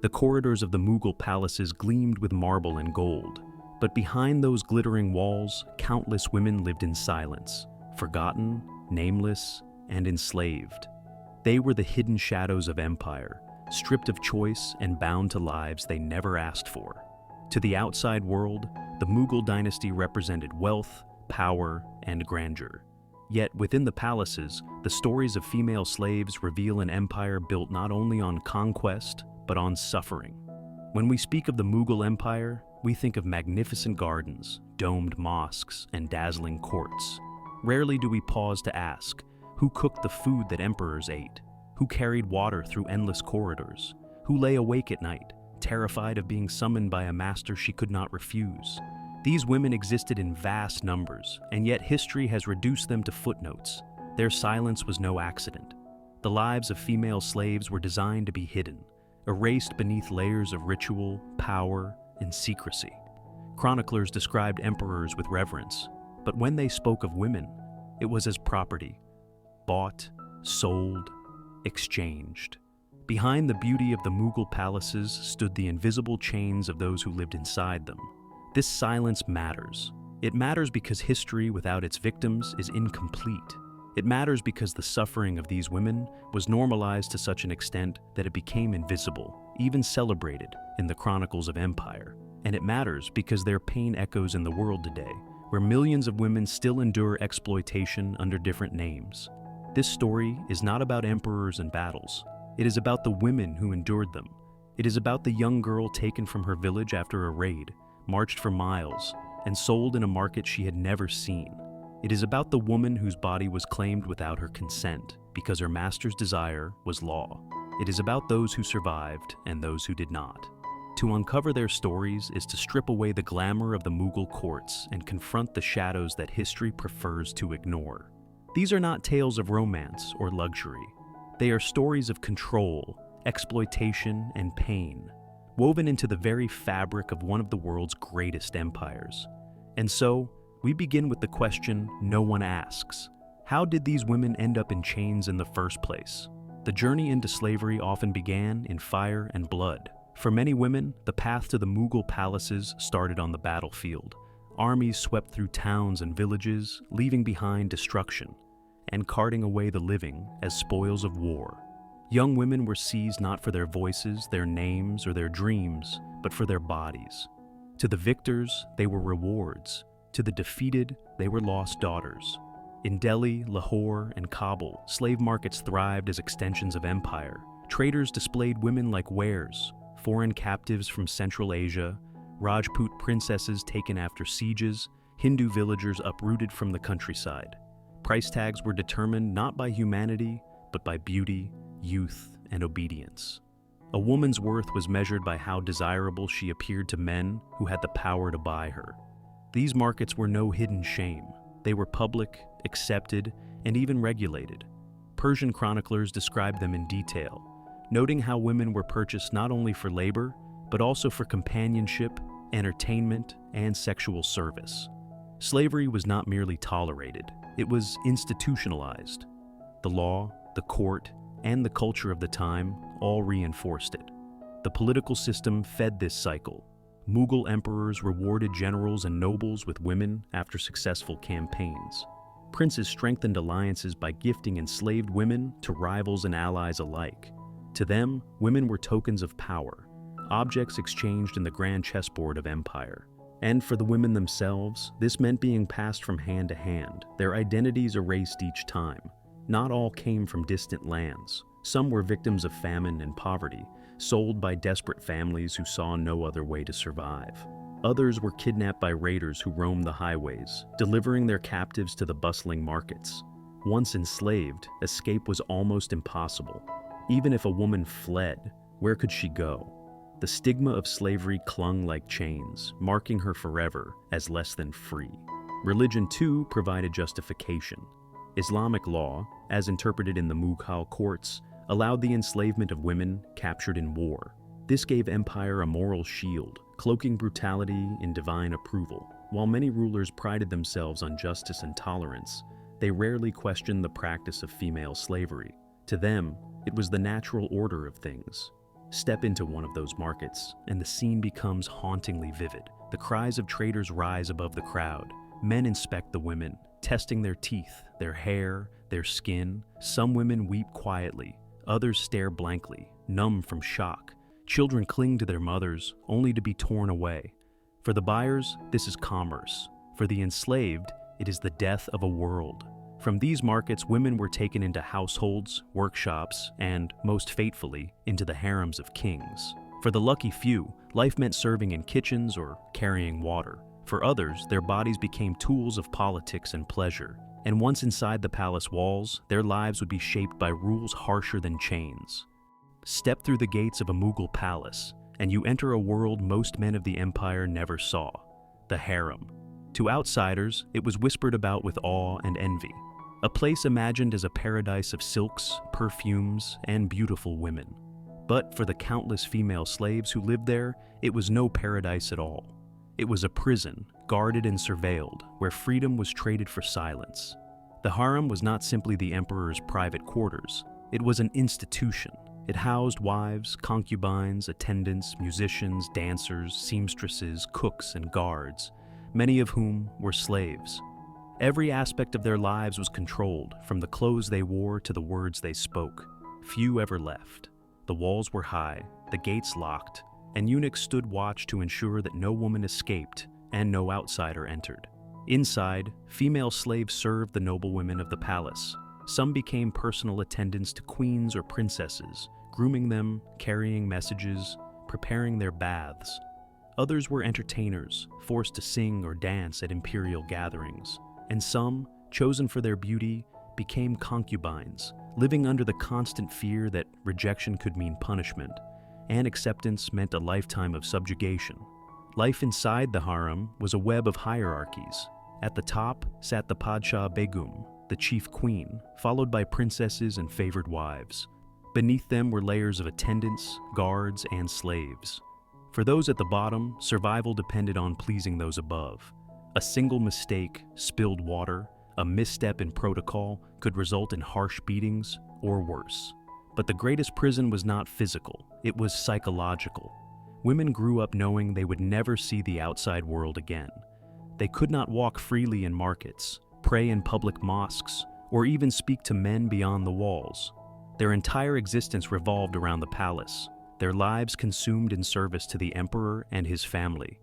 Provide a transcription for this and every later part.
The corridors of the Mughal palaces gleamed with marble and gold, but behind those glittering walls, countless women lived in silence, forgotten, nameless, and enslaved. They were the hidden shadows of empire, stripped of choice and bound to lives they never asked for. To the outside world, the Mughal dynasty represented wealth, power, and grandeur. Yet within the palaces, the stories of female slaves reveal an empire built not only on conquest, but on suffering. When we speak of the Mughal Empire, we think of magnificent gardens, domed mosques, and dazzling courts. Rarely do we pause to ask, who cooked the food that emperors ate? Who carried water through endless corridors? Who lay awake at night, terrified of being summoned by a master she could not refuse? These women existed in vast numbers, and yet history has reduced them to footnotes. Their silence was no accident. The lives of female slaves were designed to be hidden, erased beneath layers of ritual, power, and secrecy. Chroniclers described emperors with reverence, but when they spoke of women, it was as property, bought, sold, exchanged. Behind the beauty of the Mughal palaces stood the invisible chains of those who lived inside them. This silence matters. It matters because history without its victims is incomplete. It matters because the suffering of these women was normalized to such an extent that it became invisible, even celebrated in the chronicles of empire. And it matters because their pain echoes in the world today, where millions of women still endure exploitation under different names. This story is not about emperors and battles. It is about the women who endured them. It is about the young girl taken from her village after a raid, marched for miles, and sold in a market she had never seen. It is about the woman whose body was claimed without her consent because her master's desire was law. It is about those who survived and those who did not. To uncover their stories is to strip away the glamour of the Mughal courts and confront the shadows that history prefers to ignore. These are not tales of romance or luxury. They are stories of control, exploitation, and pain, woven into the very fabric of one of the world's greatest empires. And so, we begin with the question no one asks. How did these women end up in chains in the first place? The journey into slavery often began in fire and blood. For many women, the path to the Mughal palaces started on the battlefield. Armies swept through towns and villages, leaving behind destruction, and carting away the living as spoils of war. Young women were seized not for their voices, their names, or their dreams, but for their bodies. To the victors, they were rewards. To the defeated, they were lost daughters. In Delhi, Lahore, and Kabul, slave markets thrived as extensions of empire. Traders displayed women like wares, foreign captives from Central Asia, Rajput princesses taken after sieges, Hindu villagers uprooted from the countryside. Price tags were determined not by humanity, but by beauty, youth, and obedience. A woman's worth was measured by how desirable she appeared to men who had the power to buy her. These markets were no hidden shame. They were public, accepted, and even regulated. Persian chroniclers described them in detail, noting how women were purchased not only for labor, but also for companionship, entertainment, and sexual service. Slavery was not merely tolerated, it was institutionalized. The law, the court, and the culture of the time all reinforced it. The political system fed this cycle. Mughal emperors rewarded generals and nobles with women after successful campaigns. Princes strengthened alliances by gifting enslaved women to rivals and allies alike. To them, women were tokens of power, objects exchanged in the grand chessboard of empire. And for the women themselves, this meant being passed from hand to hand, their identities erased each time. Not all came from distant lands. Some were victims of famine and poverty, sold by desperate families who saw no other way to survive. Others were kidnapped by raiders who roamed the highways, delivering their captives to the bustling markets. Once enslaved, escape was almost impossible. Even if a woman fled, where could she go? The stigma of slavery clung like chains, marking her forever as less than free. Religion, too, provided justification. Islamic law, as interpreted in the Mughal courts, allowed the enslavement of women captured in war. This gave empire a moral shield, cloaking brutality in divine approval. While many rulers prided themselves on justice and tolerance, they rarely questioned the practice of female slavery. To them, it was the natural order of things. Step into one of those markets, and the scene becomes hauntingly vivid. The cries of traders rise above the crowd. Men inspect the women, testing their teeth, their hair, their skin. Some women weep quietly, others stare blankly, numb from shock. Children cling to their mothers, only to be torn away. For the buyers, this is commerce. For the enslaved, it is the death of a world. From these markets, women were taken into households, workshops, and, most fatefully, into the harems of kings. For the lucky few, life meant serving in kitchens or carrying water. For others, their bodies became tools of politics and pleasure. And once inside the palace walls, their lives would be shaped by rules harsher than chains. Step through the gates of a Mughal palace, and you enter a world most men of the empire never saw: the harem. To outsiders, it was whispered about with awe and envy. A place imagined as a paradise of silks, perfumes, and beautiful women. But for the countless female slaves who lived there, it was no paradise at all. It was a prison, guarded and surveilled, where freedom was traded for silence. The harem was not simply the emperor's private quarters. It was an institution. It housed wives, concubines, attendants, musicians, dancers, seamstresses, cooks, and guards, many of whom were slaves. Every aspect of their lives was controlled, from the clothes they wore to the words they spoke. Few ever left. The walls were high, the gates locked, and eunuchs stood watch to ensure that no woman escaped and no outsider entered. Inside, female slaves served the noblewomen of the palace. Some became personal attendants to queens or princesses, grooming them, carrying messages, preparing their baths. Others were entertainers, forced to sing or dance at imperial gatherings. And some, chosen for their beauty, became concubines, living under the constant fear that rejection could mean punishment, and acceptance meant a lifetime of subjugation. Life inside the harem was a web of hierarchies. At the top sat the Padshah Begum, the chief queen, followed by princesses and favored wives. Beneath them were layers of attendants, guards, and slaves. For those at the bottom, survival depended on pleasing those above. A single mistake, spilled water, a misstep in protocol could result in harsh beatings or worse. But the greatest prison was not physical, it was psychological. Women grew up knowing they would never see the outside world again. They could not walk freely in markets, pray in public mosques, or even speak to men beyond the walls. Their entire existence revolved around the palace, their lives consumed in service to the emperor and his family.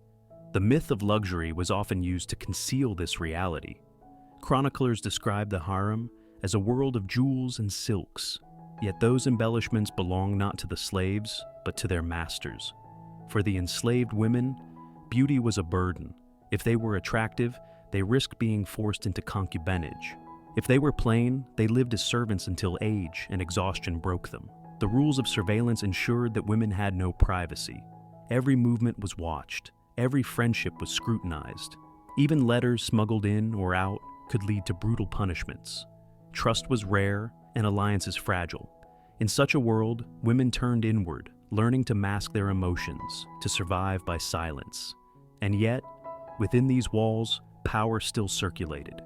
The myth of luxury was often used to conceal this reality. Chroniclers described the harem as a world of jewels and silks, yet those embellishments belonged not to the slaves, but to their masters. For the enslaved women, beauty was a burden. If they were attractive, they risked being forced into concubinage. If they were plain, they lived as servants until age and exhaustion broke them. The rules of surveillance ensured that women had no privacy. Every movement was watched. Every friendship was scrutinized. Even letters smuggled in or out could lead to brutal punishments. Trust was rare and alliances fragile. In such a world, women turned inward, learning to mask their emotions, to survive by silence. And yet, within these walls, power still circulated.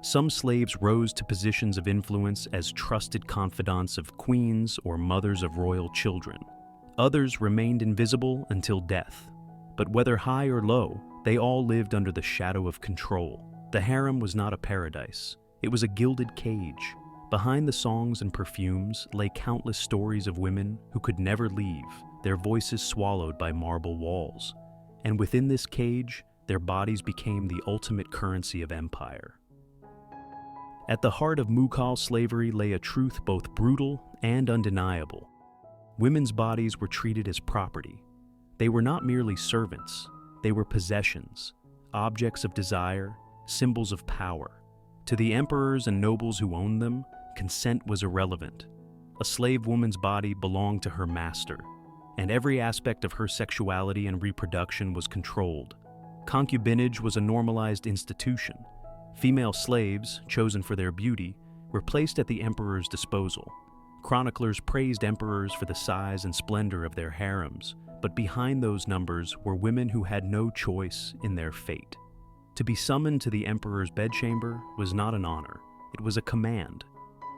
Some slaves rose to positions of influence as trusted confidants of queens or mothers of royal children. Others remained invisible until death. But whether high or low, they all lived under the shadow of control. The harem was not a paradise. It was a gilded cage. Behind the songs and perfumes lay countless stories of women who could never leave, their voices swallowed by marble walls. And within this cage, their bodies became the ultimate currency of empire. At the heart of Mughal slavery lay a truth both brutal and undeniable. Women's bodies were treated as property. They were not merely servants, they were possessions, objects of desire, symbols of power. To the emperors and nobles who owned them, consent was irrelevant. A slave woman's body belonged to her master, and every aspect of her sexuality and reproduction was controlled. Concubinage was a normalized institution. Female slaves, chosen for their beauty, were placed at the emperor's disposal. Chroniclers praised emperors for the size and splendor of their harems, but behind those numbers were women who had no choice in their fate. To be summoned to the emperor's bedchamber was not an honor, it was a command.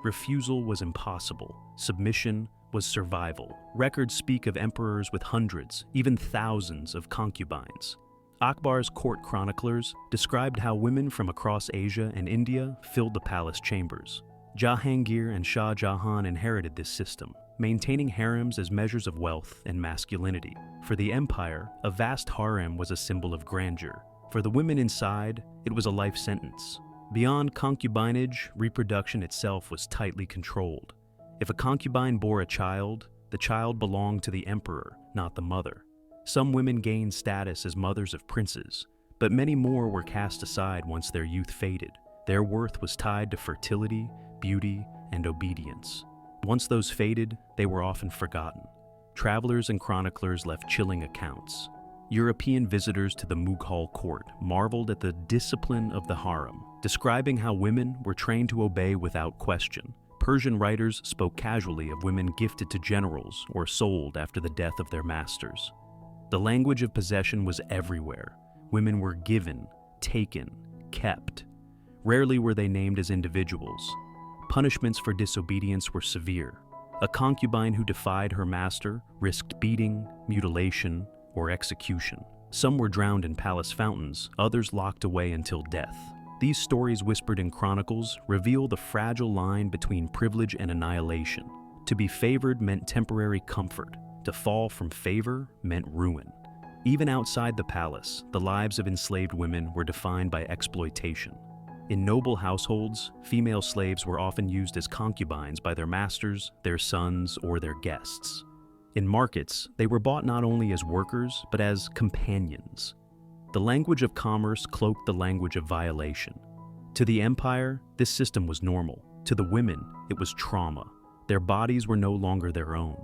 Refusal was impossible, submission was survival. Records speak of emperors with hundreds, even thousands of concubines. Akbar's court chroniclers described how women from across Asia and India filled the palace chambers. Jahangir and Shah Jahan inherited this system, maintaining harems as measures of wealth and masculinity. For the empire, a vast harem was a symbol of grandeur. For the women inside, it was a life sentence. Beyond concubinage, reproduction itself was tightly controlled. If a concubine bore a child, the child belonged to the emperor, not the mother. Some women gained status as mothers of princes, but many more were cast aside once their youth faded. Their worth was tied to fertility, beauty, and obedience. Once those faded, they were often forgotten. Travelers and chroniclers left chilling accounts. European visitors to the Mughal court marveled at the discipline of the harem, describing how women were trained to obey without question. Persian writers spoke casually of women gifted to generals or sold after the death of their masters. The language of possession was everywhere. Women were given, taken, kept. Rarely were they named as individuals. Punishments for disobedience were severe. A concubine who defied her master risked beating, mutilation, or execution. Some were drowned in palace fountains, others locked away until death. These stories whispered in chronicles reveal the fragile line between privilege and annihilation. To be favored meant temporary comfort. To fall from favor meant ruin. Even outside the palace, the lives of enslaved women were defined by exploitation. In noble households, female slaves were often used as concubines by their masters, their sons, or their guests. In markets, they were bought not only as workers, but as companions. The language of commerce cloaked the language of violation. To the empire, this system was normal. To the women, it was trauma. Their bodies were no longer their own.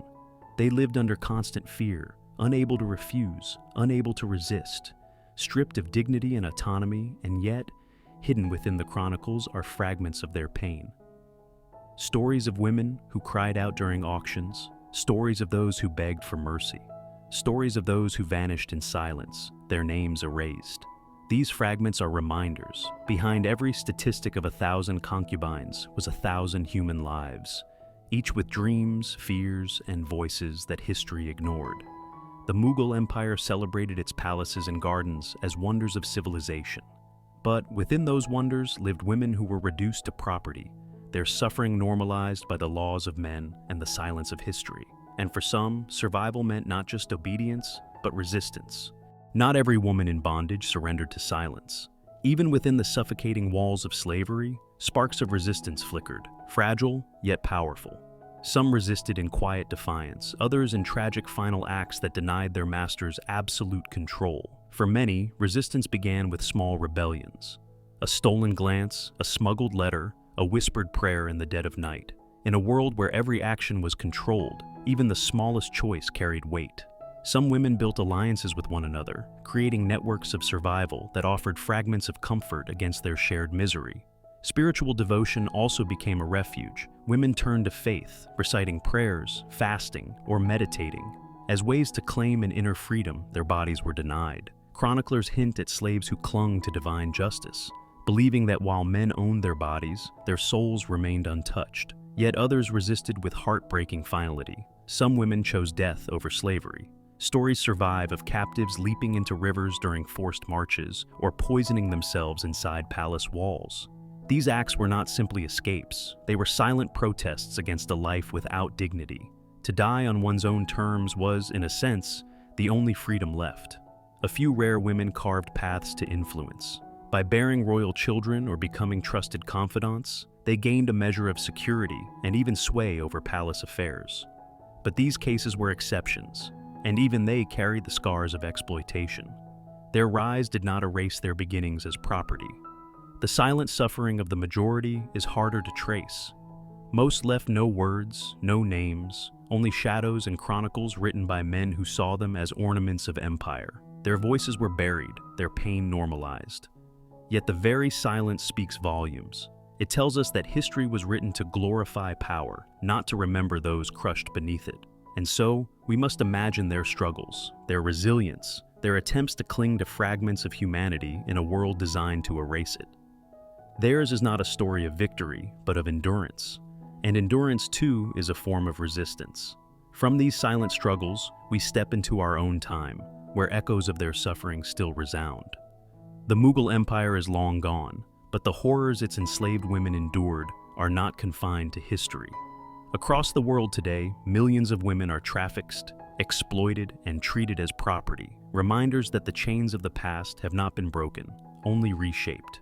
They lived under constant fear, unable to refuse, unable to resist, stripped of dignity and autonomy, and yet, hidden within the chronicles are fragments of their pain. Stories of women who cried out during auctions, stories of those who begged for mercy, stories of those who vanished in silence, their names erased. These fragments are reminders. Behind every statistic of 1,000 concubines was 1,000 human lives, each with dreams, fears, and voices that history ignored. The Mughal Empire celebrated its palaces and gardens as wonders of civilization. But within those wonders lived women who were reduced to property, their suffering normalized by the laws of men and the silence of history. And for some, survival meant not just obedience, but resistance. Not every woman in bondage surrendered to silence. Even within the suffocating walls of slavery, sparks of resistance flickered, fragile yet powerful. Some resisted in quiet defiance, others in tragic final acts that denied their masters absolute control. For many, resistance began with small rebellions. A stolen glance, a smuggled letter, a whispered prayer in the dead of night. In a world where every action was controlled, even the smallest choice carried weight. Some women built alliances with one another, creating networks of survival that offered fragments of comfort against their shared misery. Spiritual devotion also became a refuge. Women turned to faith, reciting prayers, fasting, or meditating, as ways to claim an inner freedom their bodies were denied. Chroniclers hint at slaves who clung to divine justice, believing that while men owned their bodies, their souls remained untouched. Yet others resisted with heartbreaking finality. Some women chose death over slavery. Stories survive of captives leaping into rivers during forced marches or poisoning themselves inside palace walls. These acts were not simply escapes. They were silent protests against a life without dignity. To die on one's own terms was, in a sense, the only freedom left. A few rare women carved paths to influence. By bearing royal children or becoming trusted confidants, they gained a measure of security and even sway over palace affairs. But these cases were exceptions, and even they carried the scars of exploitation. Their rise did not erase their beginnings as property. The silent suffering of the majority is harder to trace. Most left no words, no names, only shadows and chronicles written by men who saw them as ornaments of empire. Their voices were buried, their pain normalized. Yet the very silence speaks volumes. It tells us that history was written to glorify power, not to remember those crushed beneath it. And so, we must imagine their struggles, their resilience, their attempts to cling to fragments of humanity in a world designed to erase it. Theirs is not a story of victory, but of endurance. And endurance, too, is a form of resistance. From these silent struggles, we step into our own time, where echoes of their suffering still resound. The Mughal Empire is long gone, but the horrors its enslaved women endured are not confined to history. Across the world today, millions of women are trafficked, exploited, and treated as property, reminders that the chains of the past have not been broken, only reshaped.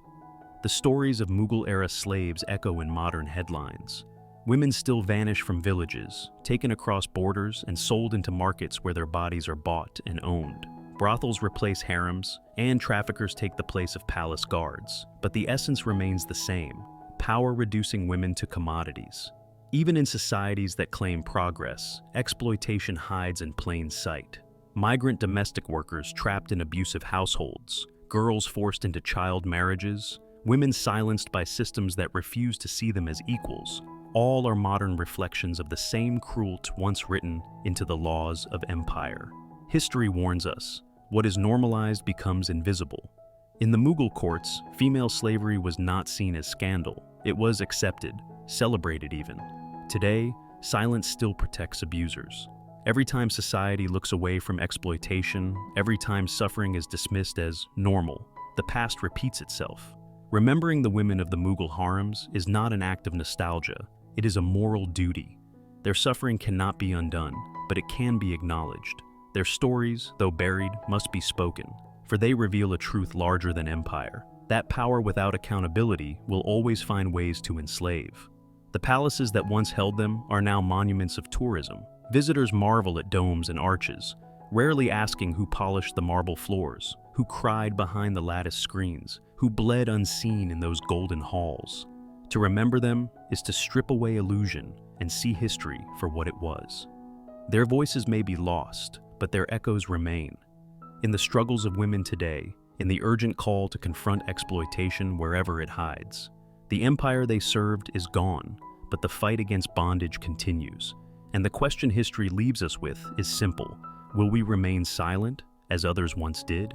The stories of Mughal-era slaves echo in modern headlines. Women still vanish from villages, taken across borders and sold into markets where their bodies are bought and owned. Brothels replace harems, and traffickers take the place of palace guards. But the essence remains the same: power reducing women to commodities. Even in societies that claim progress, exploitation hides in plain sight. Migrant domestic workers trapped in abusive households, girls forced into child marriages, women silenced by systems that refuse to see them as equals. All are modern reflections of the same cruelty once written into the laws of empire. History warns us, what is normalized becomes invisible. In the Mughal courts, female slavery was not seen as scandal. It was accepted, celebrated even. Today, silence still protects abusers. Every time society looks away from exploitation, every time suffering is dismissed as normal, the past repeats itself. Remembering the women of the Mughal harems is not an act of nostalgia, it is a moral duty. Their suffering cannot be undone, but it can be acknowledged. Their stories, though buried, must be spoken, for they reveal a truth larger than empire. That power without accountability will always find ways to enslave. The palaces that once held them are now monuments of tourism. Visitors marvel at domes and arches, rarely asking who polished the marble floors, who cried behind the lattice screens, who bled unseen in those golden halls. To remember them is to strip away illusion and see history for what it was. Their voices may be lost, but their echoes remain. In the struggles of women today, in the urgent call to confront exploitation wherever it hides. The empire they served is gone, but the fight against bondage continues. And the question history leaves us with is simple: will we remain silent, as others once did?